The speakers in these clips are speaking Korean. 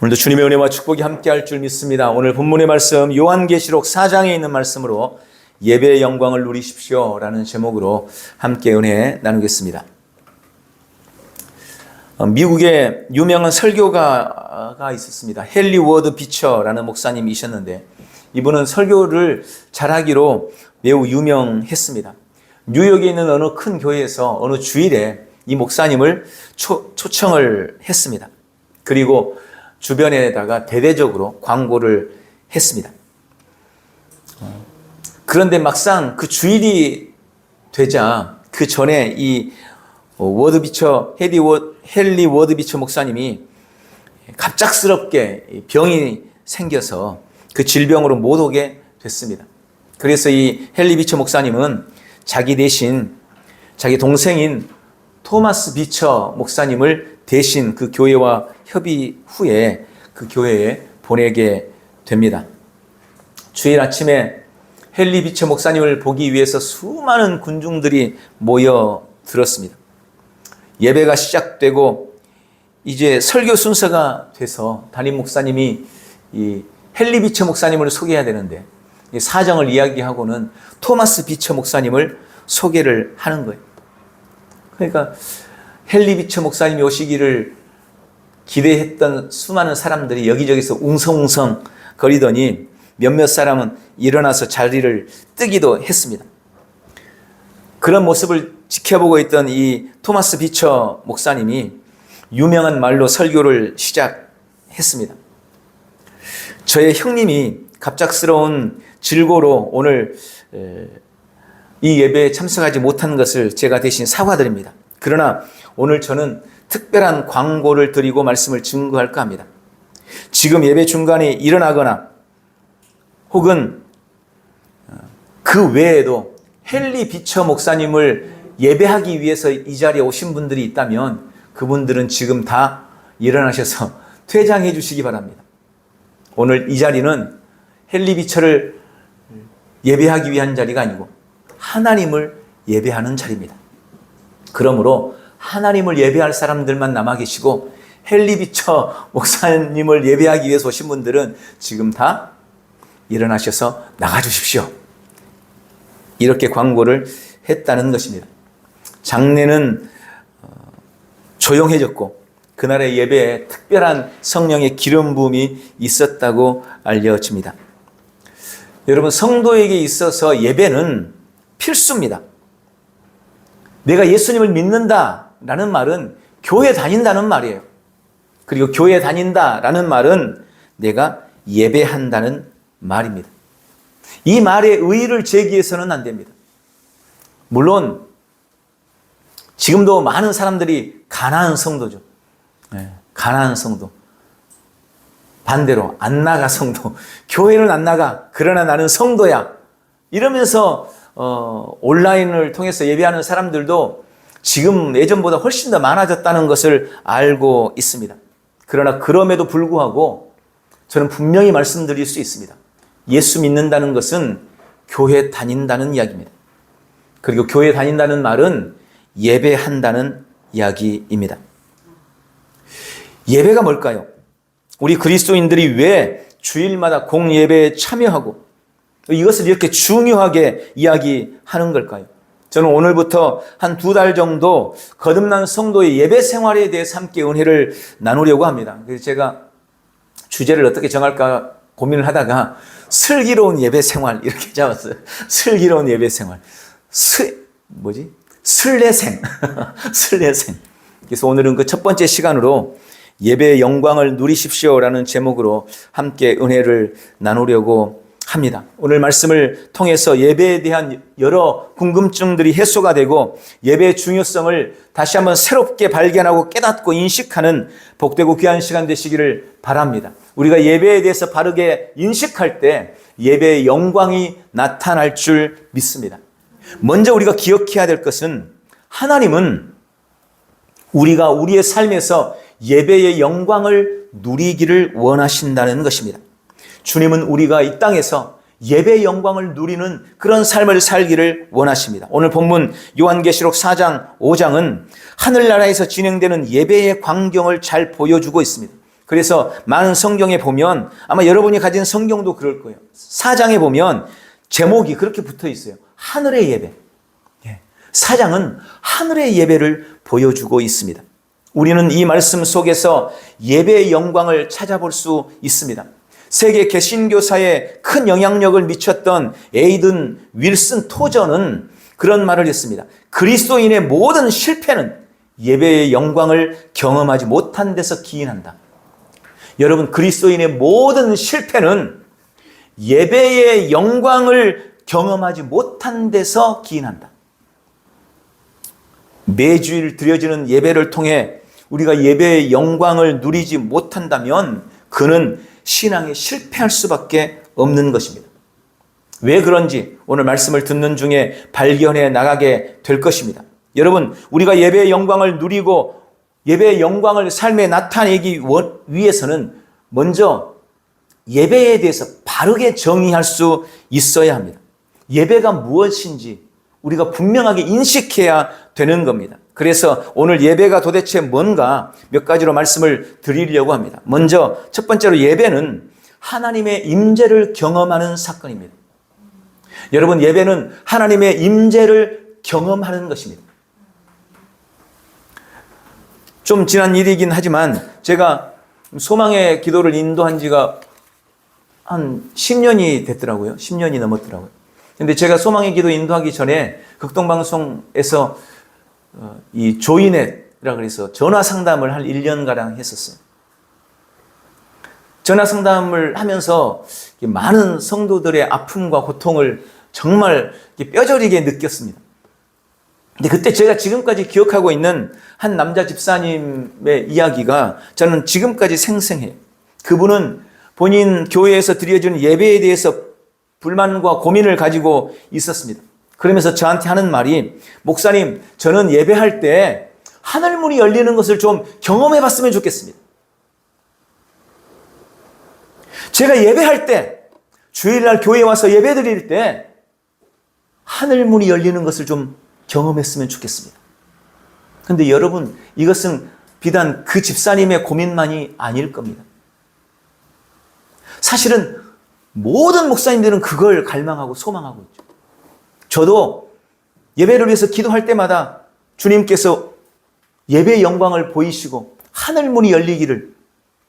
오늘도 주님의 은혜와 축복이 함께할 줄 믿습니다. 오늘 본문의 말씀 요한계시록 4장에 있는 말씀으로 예배의 영광을 누리십시오 라는 제목으로 함께 은혜 나누겠습니다. 미국에 유명한 설교가가 있었습니다. 헨리 워드 비처라는 목사님이셨는데 이분은 설교를 잘하기로 매우 유명했습니다. 뉴욕에 있는 어느 큰 교회에서 어느 주일에 이 목사님을 초청을 했습니다. 그리고 주변에다가 대대적으로 광고를 했습니다. 그런데 막상 그 주일이 되자 그 전에 이 헨리 워드 비처 목사님이 갑작스럽게 병이 생겨서 그 질병으로 못 오게 됐습니다. 그래서 이 헨리 비처 목사님은 자기 대신 자기 동생인 토마스 비처 목사님을 대신 그 교회와 협의 후에 그 교회에 보내게 됩니다. 주일 아침에 헨리 비처 목사님을 보기 위해서 수많은 군중들이 모여들었습니다. 예배가 시작되고 이제 설교 순서가 돼서 담임 목사님이 이 헨리 비처 목사님을 소개해야 되는데 이 사정을 이야기하고는 토마스 비처 목사님을 소개를 하는 거예요. 그러니까 헨리 비처 목사님이 오시기를 기대했던 수많은 사람들이 여기저기서 웅성웅성 거리더니 몇몇 사람은 일어나서 자리를 뜨기도 했습니다. 그런 모습을 지켜보고 있던 이 토마스 비처 목사님이 유명한 말로 설교를 시작했습니다. 저의 형님이 갑작스러운 질고로 오늘 이 예배에 참석하지 못한 것을 제가 대신 사과드립니다. 그러나 오늘 저는 특별한 광고를 드리고 말씀을 증거할까 합니다. 지금 예배 중간에 일어나거나 혹은 그 외에도 헨리 비처 목사님을 예배하기 위해서 이 자리에 오신 분들이 있다면 그분들은 지금 다 일어나셔서 퇴장해 주시기 바랍니다. 오늘 이 자리는 헨리 비처를 예배하기 위한 자리가 아니고 하나님을 예배하는 자리입니다. 그러므로 하나님을 예배할 사람들만 남아 계시고 헨리 비처 목사님을 예배하기 위해서 오신 분들은 지금 다 일어나셔서 나가 주십시오. 이렇게 광고를 했다는 것입니다. 장례는 조용해졌고 그날의 예배에 특별한 성령의 기름 부음이 있었다고 알려집니다. 여러분, 성도에게 있어서 예배는 필수입니다. 내가 예수님을 믿는다라는 말은 교회 다닌다는 말이에요. 그리고 교회 다닌다라는 말은 내가 예배한다는 말입니다. 이 말에 의의를 제기해서는 안 됩니다. 물론 지금도 많은 사람들이 가난한 성도죠. 가난한 성도. 반대로 안 나가 성도. 교회는 안 나가. 그러나 나는 성도야. 이러면서 온라인을 통해서 예배하는 사람들도 지금 예전보다 훨씬 더 많아졌다는 것을 알고 있습니다. 그러나 그럼에도 불구하고 저는 분명히 말씀드릴 수 있습니다. 예수 믿는다는 것은 교회 다닌다는 이야기입니다. 그리고 교회 다닌다는 말은 예배한다는 이야기입니다. 예배가 뭘까요? 우리 그리스도인들이 왜 주일마다 공예배에 참여하고 이것을 이렇게 중요하게 이야기하는 걸까요? 저는 오늘부터 한 2달 정도 거듭난 성도의 예배 생활에 대해서 함께 은혜를 나누려고 합니다. 그래서 제가 주제를 어떻게 정할까 고민을 하다가 슬기로운 예배 생활 이렇게 잡았어요. 슬기로운 예배 생활. 슬례생. 슬례생. 그래서 오늘은 그 첫 번째 시간으로 예배의 영광을 누리십시오라는 제목으로 함께 은혜를 나누려고 합니다. 오늘 말씀을 통해서 예배에 대한 여러 궁금증들이 해소가 되고 예배의 중요성을 다시 한번 새롭게 발견하고 깨닫고 인식하는 복되고 귀한 시간 되시기를 바랍니다. 우리가 예배에 대해서 바르게 인식할 때 예배의 영광이 나타날 줄 믿습니다. 먼저 우리가 기억해야 될 것은 하나님은 우리가 우리의 삶에서 예배의 영광을 누리기를 원하신다는 것입니다. 주님은 우리가 이 땅에서 예배의 영광을 누리는 그런 삶을 살기를 원하십니다. 오늘 본문 요한계시록 4장 5장은 하늘나라에서 진행되는 예배의 광경을 잘 보여주고 있습니다. 그래서 많은 성경에 보면 아마 여러분이 가진 성경도 그럴 거예요. 4장에 보면 제목이 그렇게 붙어 있어요. 하늘의 예배. 4장은 하늘의 예배를 보여주고 있습니다. 우리는 이 말씀 속에서 예배의 영광을 찾아볼 수 있습니다. 세계 개신교사에 큰 영향력을 미쳤던 에이든 윌슨 토저는 그런 말을 했습니다. 그리스도인의 모든 실패는 예배의 영광을 경험하지 못한 데서 기인한다. 여러분, 그리스도인의 모든 실패는 예배의 영광을 경험하지 못한 데서 기인한다. 매주일 드려지는 예배를 통해 우리가 예배의 영광을 누리지 못한다면 그는 신앙에 실패할 수밖에 없는 것입니다. 왜 그런지 오늘 말씀을 듣는 중에 발견해 나가게 될 것입니다. 여러분, 우리가 예배의 영광을 누리고 예배의 영광을 삶에 나타내기 위해서는 먼저 예배에 대해서 바르게 정의할 수 있어야 합니다. 예배가 무엇인지 우리가 분명하게 인식해야 되는 겁니다. 그래서 오늘 예배가 도대체 뭔가 몇 가지로 말씀을 드리려고 합니다. 먼저 첫 번째로 예배는 하나님의 임재를 경험하는 사건입니다. 여러분, 예배는 하나님의 임재를 경험하는 것입니다. 좀 지난 일이긴 하지만 제가 소망의 기도를 인도한 지가 한 10년이 됐더라고요. 10년이 넘었더라고요. 근데 제가 소망의 기도 인도하기 전에 극동방송에서 이 조이넷이라 그래서 전화 상담을 한 1년가량 했었어요. 전화 상담을 하면서 많은 성도들의 아픔과 고통을 정말 뼈저리게 느꼈습니다. 근데 그때 제가 지금까지 기억하고 있는 한 남자 집사님의 이야기가 저는 지금까지 생생해요. 그분은 본인 교회에서 드려지는 예배에 대해서 불만과 고민을 가지고 있었습니다. 그러면서 저한테 하는 말이, 목사님, 저는 예배할 때 하늘문이 열리는 것을 좀 경험해 봤으면 좋겠습니다. 제가 예배할 때, 주일날 교회에 와서 예배 드릴 때 하늘문이 열리는 것을 좀 경험했으면 좋겠습니다. 그런데 여러분, 이것은 비단 그 집사님의 고민만이 아닐 겁니다. 사실은 모든 목사님들은 그걸 갈망하고 소망하고 있죠. 저도 예배를 위해서 기도할 때마다 주님께서 예배의 영광을 보이시고 하늘문이 열리기를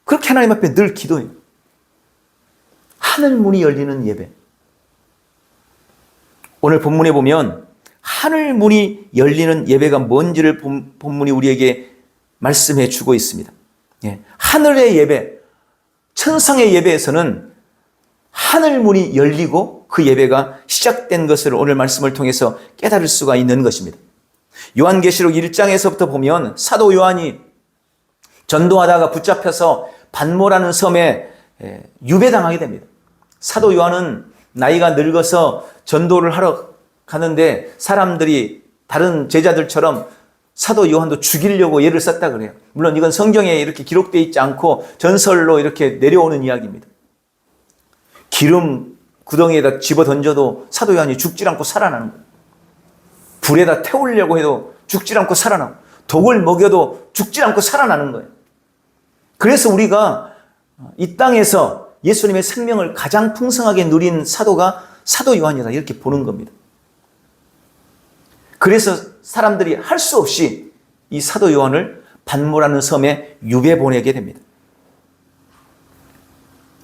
그렇게 하나님 앞에 늘 기도해요. 하늘문이 열리는 예배. 오늘 본문에 보면 하늘문이 열리는 예배가 뭔지를 본문이 우리에게 말씀해 주고 있습니다. 하늘의 예배, 천상의 예배에서는 하늘문이 열리고 그 예배가 시작된 것을 오늘 말씀을 통해서 깨달을 수가 있는 것입니다. 요한계시록 1장에서부터 보면 사도 요한이 전도하다가 붙잡혀서 반모라는 섬에 유배당하게 됩니다. 사도 요한은 나이가 늙어서 전도를 하러 가는데 사람들이 다른 제자들처럼 사도 요한도 죽이려고 얘를 썼다 그래요. 물론 이건 성경에 이렇게 기록되어 있지 않고 전설로 이렇게 내려오는 이야기입니다. 기름 구덩이에다 집어 던져도 사도 요한이 죽지 않고 살아나는 거예요. 불에다 태우려고 해도 죽지 않고 살아나고, 독을 먹여도 죽지 않고 살아나는 거예요. 그래서 우리가 이 땅에서 예수님의 생명을 가장 풍성하게 누린 사도가 사도 요한이다, 이렇게 보는 겁니다. 그래서 사람들이 할 수 없이 이 사도 요한을 반모라는 섬에 유배 보내게 됩니다.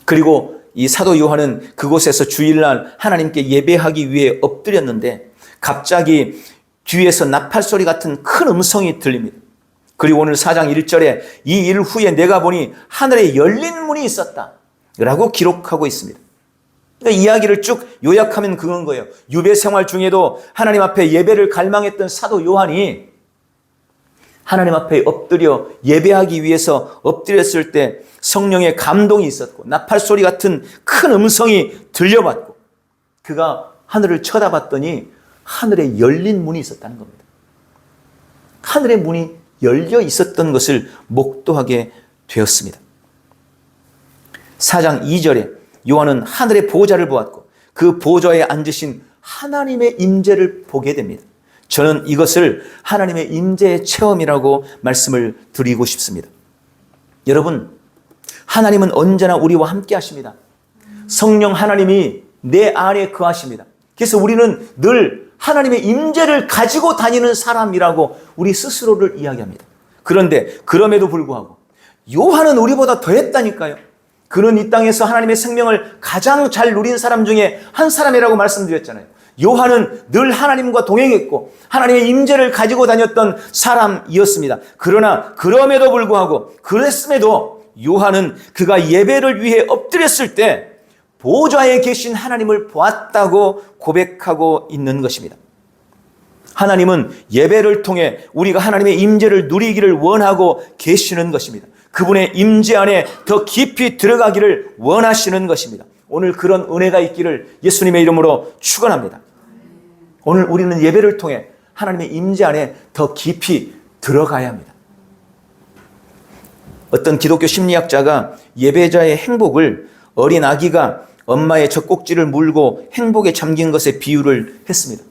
그리고 이 사도 요한은 그곳에서 주일날 하나님께 예배하기 위해 엎드렸는데 갑자기 뒤에서 나팔소리 같은 큰 음성이 들립니다. 그리고 오늘 4장 1절에 이 일 후에 내가 보니 하늘에 열린 문이 있었다 라고 기록하고 있습니다. 그러니까 이야기를 쭉 요약하면 그건 거예요. 유배 생활 중에도 하나님 앞에 예배를 갈망했던 사도 요한이 하나님 앞에 엎드려 예배하기 위해서 엎드렸을 때 성령의 감동이 있었고 나팔소리 같은 큰 음성이 들려왔고 그가 하늘을 쳐다봤더니 하늘에 열린 문이 있었다는 겁니다. 하늘의 문이 열려 있었던 것을 목도하게 되었습니다. 4장 2절에 요한은 하늘의 보좌를 보았고 그 보좌에 앉으신 하나님의 임재를 보게 됩니다. 저는 이것을 하나님의 임재의 체험이라고 말씀을 드리고 싶습니다. 여러분, 하나님은 언제나 우리와 함께 하십니다. 성령 하나님이 내 안에 거하십니다. 그래서 우리는 늘 하나님의 임재를 가지고 다니는 사람이라고 우리 스스로를 이야기합니다. 그런데 그럼에도 불구하고 요한은 우리보다 더했다니까요. 그는 이 땅에서 하나님의 생명을 가장 잘 누린 사람 중에 한 사람이라고 말씀드렸잖아요. 요한은 늘 하나님과 동행했고 하나님의 임재를 가지고 다녔던 사람이었습니다. 그러나 그럼에도 불구하고 그랬음에도 요한은 그가 예배를 위해 엎드렸을 때 보좌에 계신 하나님을 보았다고 고백하고 있는 것입니다. 하나님은 예배를 통해 우리가 하나님의 임재를 누리기를 원하고 계시는 것입니다. 그분의 임재 안에 더 깊이 들어가기를 원하시는 것입니다. 오늘 그런 은혜가 있기를 예수님의 이름으로 축원합니다. 오늘 우리는 예배를 통해 하나님의 임재 안에 더 깊이 들어가야 합니다. 어떤 기독교 심리학자가 예배자의 행복을 어린 아기가 엄마의 젖꼭지를 물고 행복에 잠긴 것에 비유를 했습니다.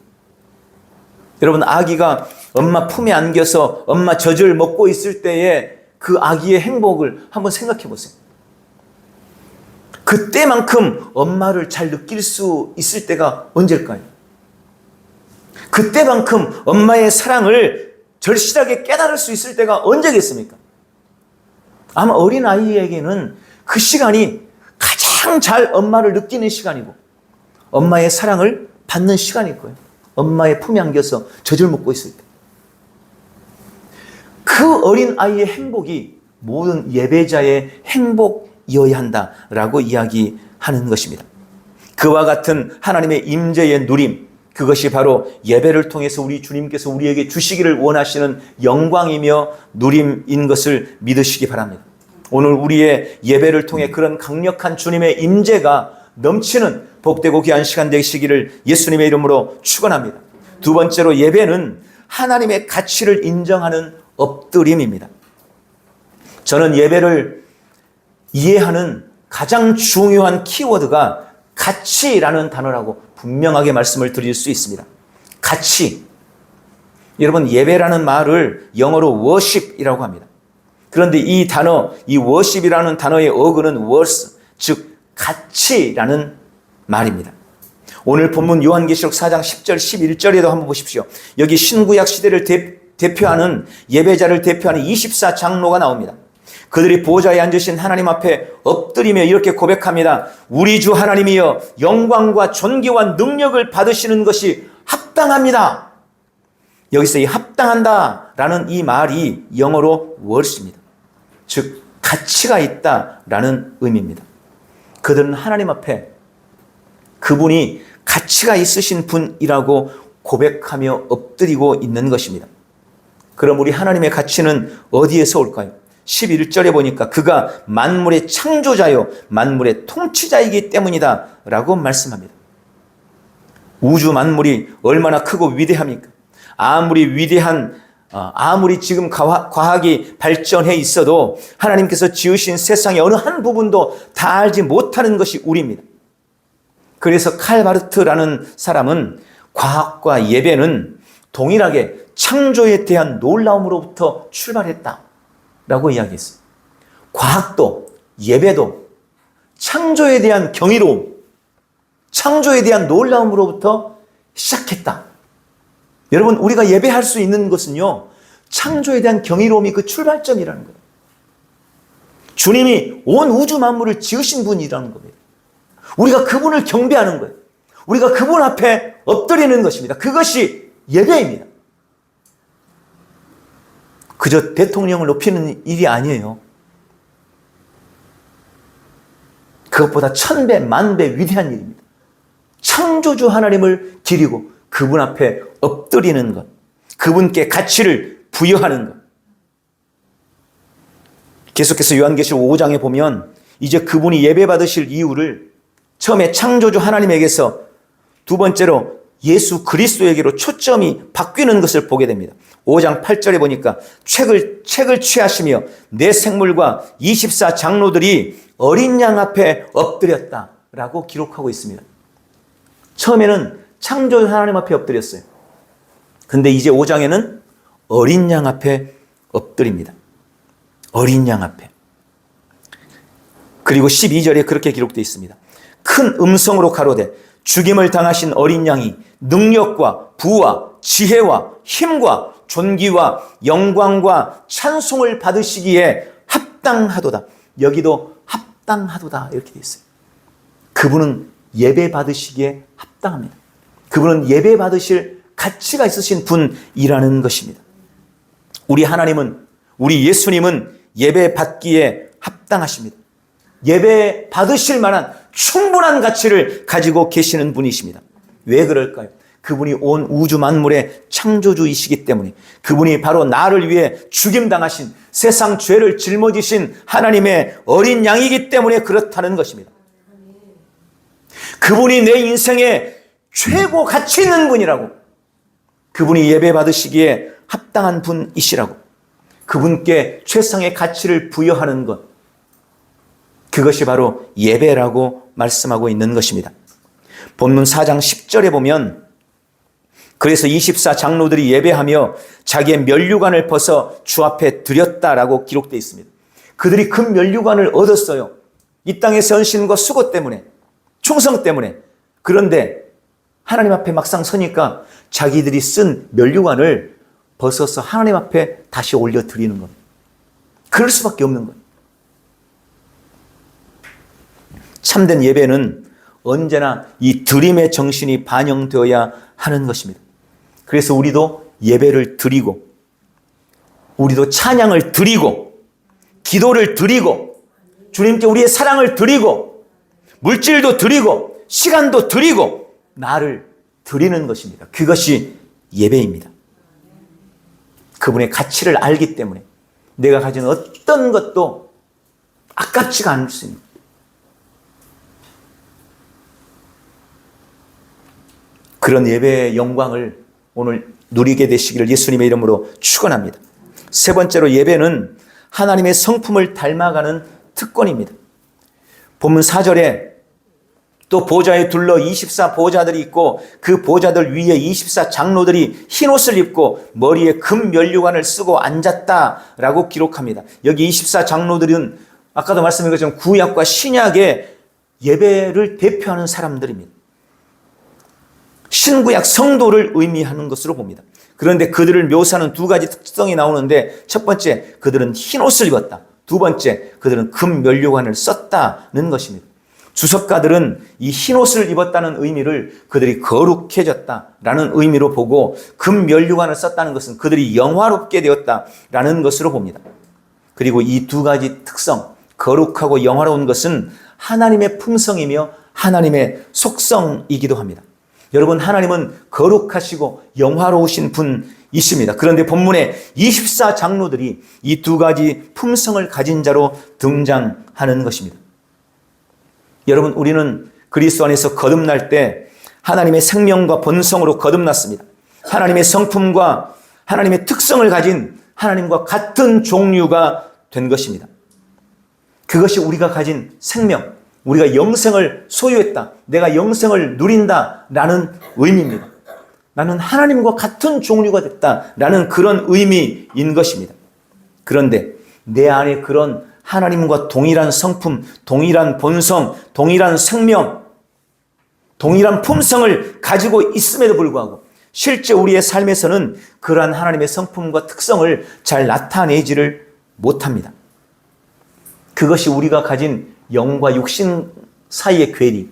여러분, 아기가 엄마 품에 안겨서 엄마 젖을 먹고 있을 때에 그 아기의 행복을 한번 생각해 보세요. 그때만큼 엄마를 잘 느낄 수 있을 때가 언제일까요? 그때만큼 엄마의 사랑을 절실하게 깨달을 수 있을 때가 언제겠습니까? 아마 어린아이에게는 그 시간이 가장 잘 엄마를 느끼는 시간이고 엄마의 사랑을 받는 시간일 거예요. 엄마의 품에 안겨서 젖을 먹고 있을 때. 그 어린아이의 행복이 모든 예배자의 행복이어야 한다라고 이야기하는 것입니다. 그와 같은 하나님의 임재의 누림, 그것이 바로 예배를 통해서 우리 주님께서 우리에게 주시기를 원하시는 영광이며 누림인 것을 믿으시기 바랍니다. 오늘 우리의 예배를 통해 그런 강력한 주님의 임재가 넘치는 복되고 귀한 시간 되시기를 예수님의 이름으로 축원합니다. 두 번째로, 예배는 하나님의 가치를 인정하는 엎드림입니다. 저는 예배를 이해하는 가장 중요한 키워드가 가치라는 단어라고 분명하게 말씀을 드릴 수 있습니다. 가치. 여러분, 예배라는 말을 영어로 worship이라고 합니다. 그런데 이 단어, 이 worship이라는 단어의 어근은 worth, 즉 가치라는 말입니다. 오늘 본문 요한계시록 4장 10절 11절에도 한번 보십시오. 여기 신구약 시대를 대표하는 예배자를 대표하는 24장로가 나옵니다. 그들이 보좌에 앉으신 하나님 앞에 엎드리며 이렇게 고백합니다. 우리 주 하나님이여, 영광과 존귀와 능력을 받으시는 것이 합당합니다. 여기서 이 합당한다라는 이 말이 영어로 worth입니다. 즉 가치가 있다라는 의미입니다. 그들은 하나님 앞에 그분이 가치가 있으신 분이라고 고백하며 엎드리고 있는 것입니다. 그럼 우리 하나님의 가치는 어디에서 올까요? 11절에 보니까 그가 만물의 창조자요 만물의 통치자이기 때문이다 라고 말씀합니다. 우주 만물이 얼마나 크고 위대합니까? 아무리 지금 과학이 발전해 있어도 하나님께서 지으신 세상의 어느 한 부분도 다 알지 못하는 것이 우리입니다. 그래서 칼 바르트라는 사람은 과학과 예배는 동일하게 창조에 대한 놀라움으로부터 출발했다라고 이야기했어요. 과학도 예배도 창조에 대한 경이로움, 창조에 대한 놀라움으로부터 시작했다. 여러분, 우리가 예배할 수 있는 것은요, 창조에 대한 경이로움이 그 출발점이라는 거예요. 주님이 온 우주 만물을 지으신 분이라는 겁니다. 우리가 그분을 경배하는 거예요. 우리가 그분 앞에 엎드리는 것입니다. 그것이 예배입니다. 그저 대통령을 높이는 일이 아니에요. 그것보다 1000배, 10,000배 위대한 일입니다. 창조주 하나님을 기리고 그분 앞에 엎드리는 것, 그분께 가치를 부여하는 것. 계속해서 요한계시록 5장에 보면 이제 그분이 예배받으실 이유를 처음에 창조주 하나님에게서, 두 번째로 예수 그리스도에게로 초점이 바뀌는 것을 보게 됩니다. 5장 8절에 보니까 책을 취하시며 내 생물과 24장로들이 어린 양 앞에 엎드렸다라고 기록하고 있습니다. 처음에는 창조주 하나님 앞에 엎드렸어요. 근데 이제 5장에는 어린 양 앞에 엎드립니다. 어린 양 앞에. 그리고 12절에 그렇게 기록되어 있습니다. 큰 음성으로 가로되 죽임을 당하신 어린 양이 능력과 부와 지혜와 힘과 존귀와 영광과 찬송을 받으시기에 합당하도다. 여기도 합당하도다 이렇게 되어 있어요. 그분은 예배 받으시기에 합당합니다. 그분은 예배 받으실 가치가 있으신 분이라는 것입니다. 우리 하나님은, 우리 예수님은 예배 받기에 합당하십니다. 예배 받으실 만한 충분한 가치를 가지고 계시는 분이십니다. 왜 그럴까요? 그분이 온 우주 만물의 창조주이시기 때문에, 그분이 바로 나를 위해 죽임당하신, 세상 죄를 짊어지신 하나님의 어린 양이기 때문에 그렇다는 것입니다. 그분이 내 인생에 최고 가치 있는 분이라고, 그분이 예배 받으시기에 합당한 분이시라고, 그분께 최상의 가치를 부여하는 것, 그것이 바로 예배라고 말씀하고 있는 것입니다. 본문 4장 10절에 보면, 그래서 24 장로들이 예배하며 자기의 면류관을 벗어 주 앞에 드렸다라고 기록되어 있습니다. 그들이 그 면류관을 얻었어요. 이 땅의 헌신과 수고 때문에, 충성 때문에. 그런데 하나님 앞에 막상 서니까 자기들이 쓴 면류관을 벗어서 하나님 앞에 다시 올려드리는 것. 그럴 수밖에 없는 것. 참된 예배는 언제나 이 드림의 정신이 반영되어야 하는 것입니다. 그래서 우리도 예배를 드리고, 우리도 찬양을 드리고, 기도를 드리고, 주님께 우리의 사랑을 드리고, 물질도 드리고, 시간도 드리고, 나를 드리는 것입니다. 그것이 예배입니다. 그분의 가치를 알기 때문에 내가 가진 어떤 것도 아깝지가 않을 수 있는, 그런 예배의 영광을 오늘 누리게 되시기를 예수님의 이름으로 축원합니다. 세 번째로, 예배는 하나님의 성품을 닮아가는 특권입니다. 본문 4절에 또 보좌에 둘러 24 보좌들이 있고 그 보좌들 위에 24 장로들이 흰옷을 입고 머리에 금 면류관을 쓰고 앉았다라고 기록합니다. 여기 24 장로들은 아까도 말씀드린 것처럼 구약과 신약의 예배를 대표하는 사람들입니다. 신구약 성도를 의미하는 것으로 봅니다. 그런데 그들을 묘사하는 두 가지 특성이 나오는데, 첫 번째, 그들은 흰옷을 입었다. 두 번째, 그들은 금 면류관을 썼다는 것입니다. 주석가들은 이 흰옷을 입었다는 의미를 그들이 거룩해졌다라는 의미로 보고, 금 면류관을 썼다는 것은 그들이 영화롭게 되었다라는 것으로 봅니다. 그리고 이 두 가지 특성, 거룩하고 영화로운 것은 하나님의 품성이며 하나님의 속성이기도 합니다. 여러분, 하나님은 거룩하시고 영화로우신 분이십니다. 그런데 본문에 24 장로들이 이 두 가지 품성을 가진 자로 등장하는 것입니다. 여러분, 우리는 그리스도 안에서 거듭날 때 하나님의 생명과 본성으로 거듭났습니다. 하나님의 성품과 하나님의 특성을 가진 하나님과 같은 종류가 된 것입니다. 그것이 우리가 가진 생명, 우리가 영생을 소유했다, 내가 영생을 누린다라는 의미입니다. 나는 하나님과 같은 종류가 됐다라는 그런 의미인 것입니다. 그런데 내 안에 그런 하나님과 동일한 성품, 동일한 본성, 동일한 생명, 동일한 품성을 가지고 있음에도 불구하고 실제 우리의 삶에서는 그러한 하나님의 성품과 특성을 잘 나타내지를 못합니다. 그것이 우리가 가진 영과 육신 사이의 괴리,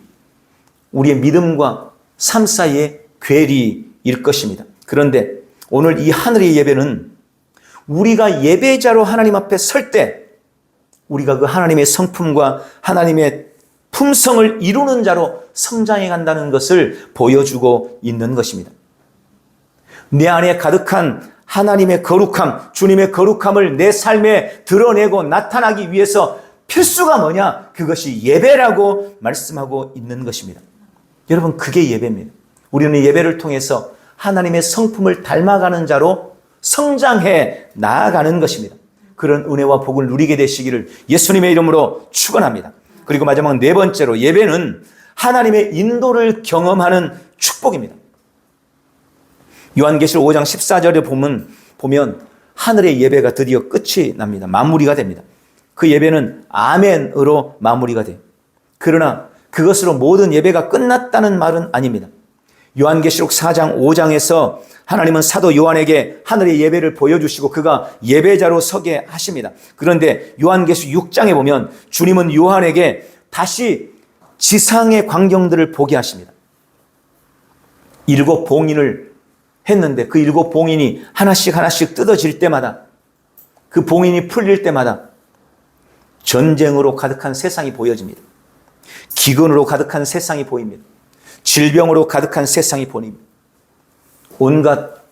우리의 믿음과 삶 사이의 괴리일 것입니다. 그런데 오늘 이 하늘의 예배는 우리가 예배자로 하나님 앞에 설 때 우리가 그 하나님의 성품과 하나님의 품성을 이루는 자로 성장해 간다는 것을 보여주고 있는 것입니다. 내 안에 가득한 하나님의 거룩함, 주님의 거룩함을 내 삶에 드러내고 나타나기 위해서 필수가 뭐냐? 그것이 예배라고 말씀하고 있는 것입니다. 여러분, 그게 예배입니다. 우리는 예배를 통해서 하나님의 성품을 닮아가는 자로 성장해 나아가는 것입니다. 그런 은혜와 복을 누리게 되시기를 예수님의 이름으로 축원합니다. 그리고 마지막 네 번째로, 예배는 하나님의 인도를 경험하는 축복입니다. 요한계시록 5장 14절에 보면 하늘의 예배가 드디어 끝이 납니다. 마무리가 됩니다. 그 예배는 아멘으로 마무리가 돼요. 그러나 그것으로 모든 예배가 끝났다는 말은 아닙니다. 요한계시록 4장 5장에서 하나님은 사도 요한에게 하늘의 예배를 보여주시고 그가 예배자로 서게 하십니다. 그런데 요한계시록 6장에 보면 주님은 요한에게 다시 지상의 광경들을 보게 하십니다. 7 봉인을 했는데 그 7 봉인이 하나씩 뜯어질 때마다, 그 봉인이 풀릴 때마다 전쟁으로 가득한 세상이 보여집니다. 기근으로 가득한 세상이 보입니다. 질병으로 가득한 세상이 보입니다. 온갖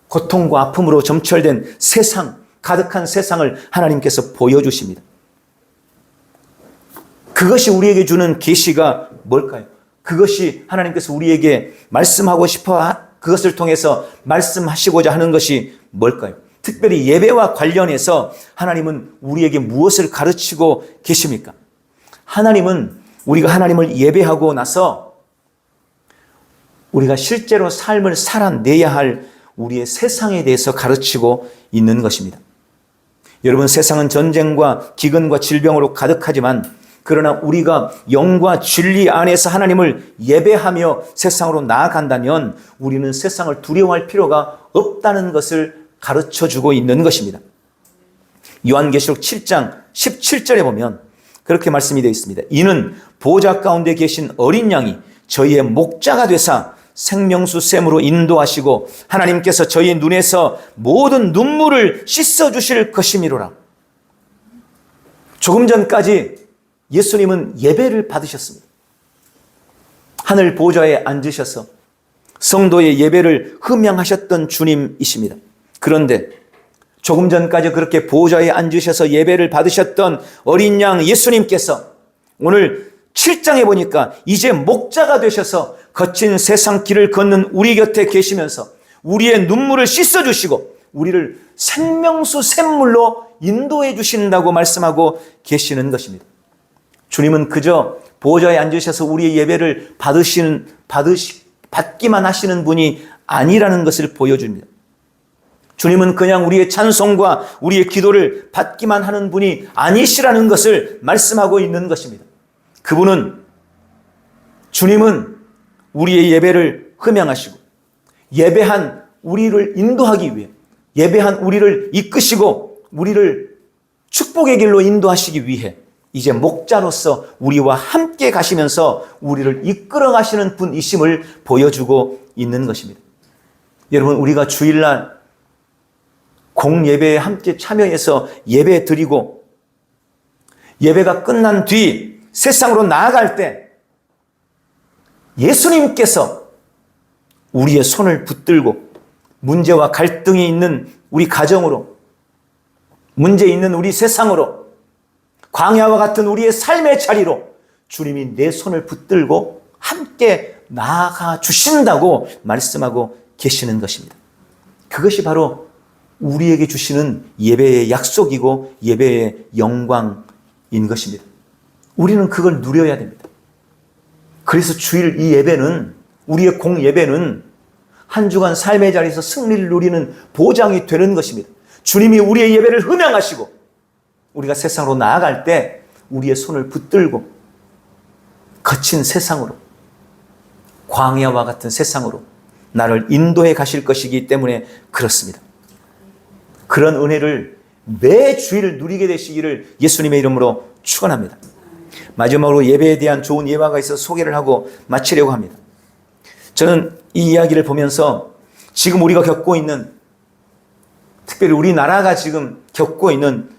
고통과 아픔으로 점철된 세상, 가득한 세상을 하나님께서 보여주십니다. 그것이 우리에게 주는 계시가 뭘까요? 그것이 하나님께서 우리에게 말씀하고 싶어 그것을 통해서 말씀하시고자 하는 것이 뭘까요? 특별히 예배와 관련해서 하나님은 우리에게 무엇을 가르치고 계십니까? 하나님은 우리가 하나님을 예배하고 나서 우리가 실제로 삶을 살아내야 할 우리의 세상에 대해서 가르치고 있는 것입니다. 여러분, 세상은 전쟁과 기근과 질병으로 가득하지만 그러나 우리가 영과 진리 안에서 하나님을 예배하며 세상으로 나아간다면 우리는 세상을 두려워할 필요가 없다는 것을 가르쳐주고 있는 것입니다. 요한계시록 7장 17절에 보면 그렇게 말씀이 되어 있습니다. 이는 보좌 가운데 계신 어린 양이 저희의 목자가 되사 생명수 샘으로 인도하시고 하나님께서 저희의 눈에서 모든 눈물을 씻어주실 것이미로라. 조금 전까지 예수님은 예배를 받으셨습니다. 하늘 보좌에 앉으셔서 성도의 예배를 흠양하셨던 주님이십니다. 그런데 조금 전까지 그렇게 보좌에 앉으셔서 예배를 받으셨던 어린 양 예수님께서 오늘 7장에 보니까 이제 목자가 되셔서 거친 세상 길을 걷는 우리 곁에 계시면서 우리의 눈물을 씻어주시고 우리를 생명수 샘물로 인도해 주신다고 말씀하고 계시는 것입니다. 주님은 그저 보좌에 앉으셔서 우리의 예배를 받기만 하시는 분이 아니라는 것을 보여줍니다. 주님은 그냥 우리의 찬송과 우리의 기도를 받기만 하는 분이 아니시라는 것을 말씀하고 있는 것입니다. 주님은 우리의 예배를 흠양하시고 예배한 우리를 인도하기 위해, 예배한 우리를 이끄시고 우리를 축복의 길로 인도하시기 위해 이제 목자로서 우리와 함께 가시면서 우리를 이끌어 가시는 분이심을 보여주고 있는 것입니다. 여러분, 우리가 주일날 공예배에 함께 참여해서 예배 드리고 예배가 끝난 뒤 세상으로 나아갈 때 예수님께서 우리의 손을 붙들고 문제와 갈등이 있는 우리 가정으로, 문제 있는 우리 세상으로, 광야와 같은 우리의 삶의 자리로 주님이 내 손을 붙들고 함께 나아가 주신다고 말씀하고 계시는 것입니다. 그것이 바로 우리에게 주시는 예배의 약속이고 예배의 영광인 것입니다. 우리는 그걸 누려야 됩니다. 그래서 주일 이 예배는, 우리의 공예배는 한 주간 삶의 자리에서 승리를 누리는 보장이 되는 것입니다. 주님이 우리의 예배를 흠양하시고 우리가 세상으로 나아갈 때 우리의 손을 붙들고 거친 세상으로, 광야와 같은 세상으로 나를 인도해 가실 것이기 때문에 그렇습니다. 그런 은혜를 매 주일 누리게 되시기를 예수님의 이름으로 축원합니다. 마지막으로 예배에 대한 좋은 예화가 있어서 소개를 하고 마치려고 합니다. 저는 이 이야기를 보면서 지금 우리가 겪고 있는, 특별히 우리나라가 지금 겪고 있는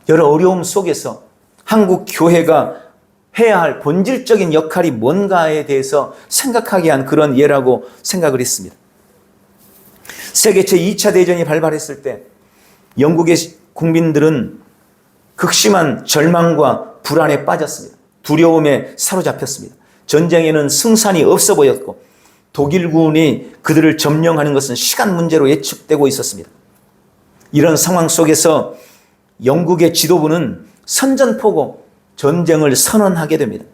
여러 어려움 속에서 한국 교회가 해야 할 본질적인 역할이 뭔가에 대해서 생각하게 한 그런 예라고 생각을 했습니다. 세계 제2차 대전이 발발했을 때 영국의 국민들은 극심한 절망과 불안에 빠졌습니다. 두려움에 사로잡혔습니다. 전쟁에는 승산이 없어 보였고 독일군이 그들을 점령하는 것은 시간 문제로 예측되고 있었습니다. 이런 상황 속에서 영국의 지도부는 선전포고 전쟁을 선언하게 됩니다.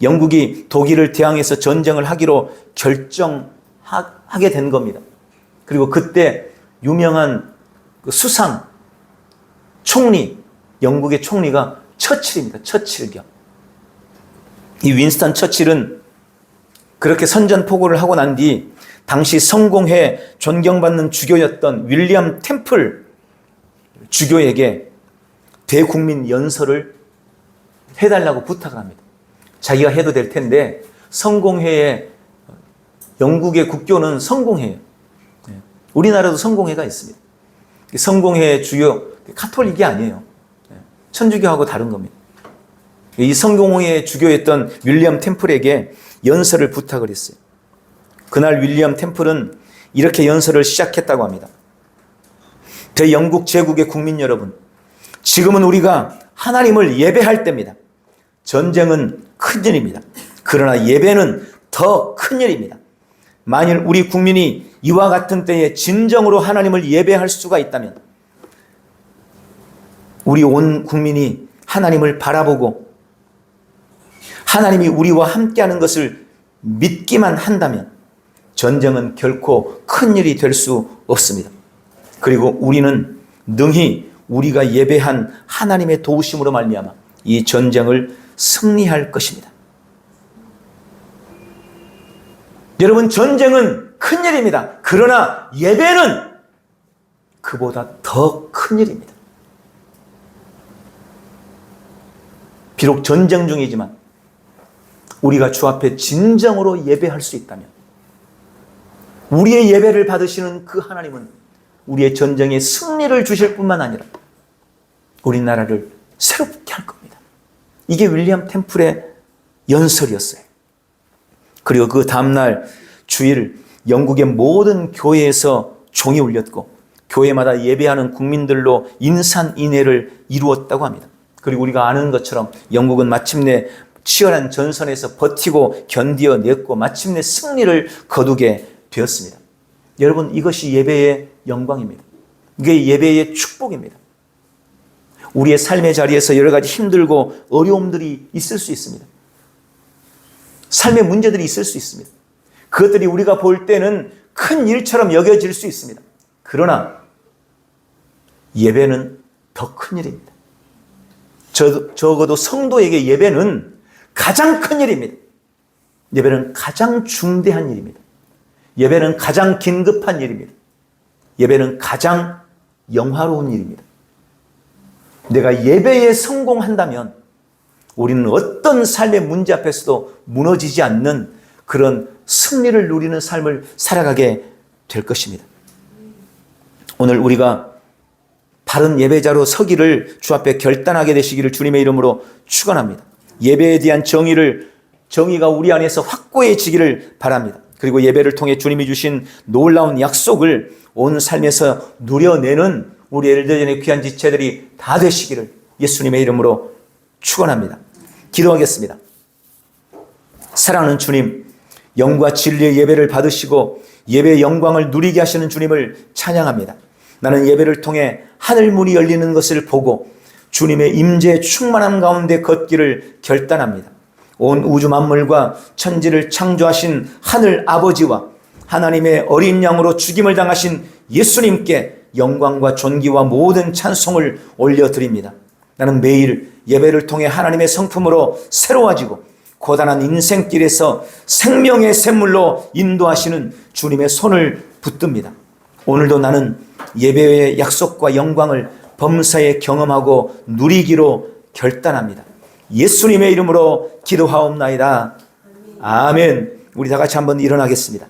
영국이 독일을 대항해서 전쟁을 하기로 결정하게 된 겁니다. 그리고 그때 유명한 그 수상 총리, 영국의 총리가 처칠입니다. 처칠경. 이 윈스턴 처칠은 그렇게 선전포고를 하고 난 뒤 당시 성공회 존경받는 주교였던 윌리엄 템플 주교에게 대국민 연설을 해달라고 부탁을 합니다. 자기가 해도 될 텐데 성공회에 영국의 국교는 성공회예요. 우리나라도 성공회가 있습니다. 성공회 주요 카톨릭이 아니에요. 천주교하고 다른 겁니다. 이 성공회의 주교였던 윌리엄 템플에게 연설을 부탁을 했어요. 그날 윌리엄 템플은 이렇게 연설을 시작했다고 합니다. 대영국 제국의 국민 여러분, 지금은 우리가 하나님을 예배할 때입니다. 전쟁은 큰일입니다. 그러나 예배는 더 큰일입니다. 만일 우리 국민이 이와 같은 때에 진정으로 하나님을 예배할 수가 있다면 우리 온 국민이 하나님을 바라보고 하나님이 우리와 함께하는 것을 믿기만 한다면 전쟁은 결코 큰일이 될 수 없습니다. 그리고 우리는 능히 우리가 예배한 하나님의 도우심으로 말미암아 이 전쟁을 승리할 것입니다. 여러분, 전쟁은 큰일입니다. 그러나 예배는 그보다 더 큰일입니다. 비록 전쟁 중이지만 우리가 주 앞에 진정으로 예배할 수 있다면 우리의 예배를 받으시는 그 하나님은 우리의 전쟁에 승리를 주실 뿐만 아니라 우리나라를 새롭게 할 겁니다. 이게 윌리엄 템플의 연설이었어요. 그리고 그 다음날 주일 영국의 모든 교회에서 종이 울렸고 교회마다 예배하는 국민들로 인산인해를 이루었다고 합니다. 그리고 우리가 아는 것처럼 영국은 마침내 치열한 전선에서 버티고 견디어냈고 마침내 승리를 거두게 되었습니다. 여러분, 이것이 예배의 영광입니다. 이게 예배의 축복입니다. 우리의 삶의 자리에서 여러 가지 힘들고 어려움들이 있을 수 있습니다. 삶의 문제들이 있을 수 있습니다. 그것들이 우리가 볼 때는 큰 일처럼 여겨질 수 있습니다. 그러나 예배는 더 큰 일입니다. 적어도 성도에게 예배는 가장 큰 일입니다. 예배는 가장 중대한 일입니다. 예배는 가장 긴급한 일입니다. 예배는 가장 영화로운 일입니다. 내가 예배에 성공한다면 우리는 어떤 삶의 문제 앞에서도 무너지지 않는 그런 승리를 누리는 삶을 살아가게 될 것입니다. 오늘 우리가 바른 예배자로 서기를 주 앞에 결단하게 되시기를 주님의 이름으로 축원합니다. 예배에 대한 정의가 우리 안에서 확고해지기를 바랍니다. 그리고 예배를 통해 주님이 주신 놀라운 약속을 온 삶에서 누려내는 우리 엘더전의 귀한 지체들이 다 되시기를 예수님의 이름으로 축원합니다. 기도하겠습니다. 사랑하는 주님, 영과 진리의 예배를 받으시고 예배의 영광을 누리게 하시는 주님을 찬양합니다. 나는 예배를 통해 하늘 문이 열리는 것을 보고 주님의 임재의 충만함 가운데 걷기를 결단합니다. 온 우주 만물과 천지를 창조하신 하늘 아버지와 하나님의 어린 양으로 죽임을 당하신 예수님께 영광과 존귀와 모든 찬송을 올려드립니다. 나는 매일 예배를 통해 하나님의 성품으로 새로워지고 고단한 인생길에서 생명의 샘물로 인도하시는 주님의 손을 붙듭니다. 오늘도 나는 예배의 약속과 영광을 범사에 경험하고 누리기로 결단합니다. 예수님의 이름으로 기도하옵나이다. 아멘. 우리 다 같이 한번 일어나겠습니다.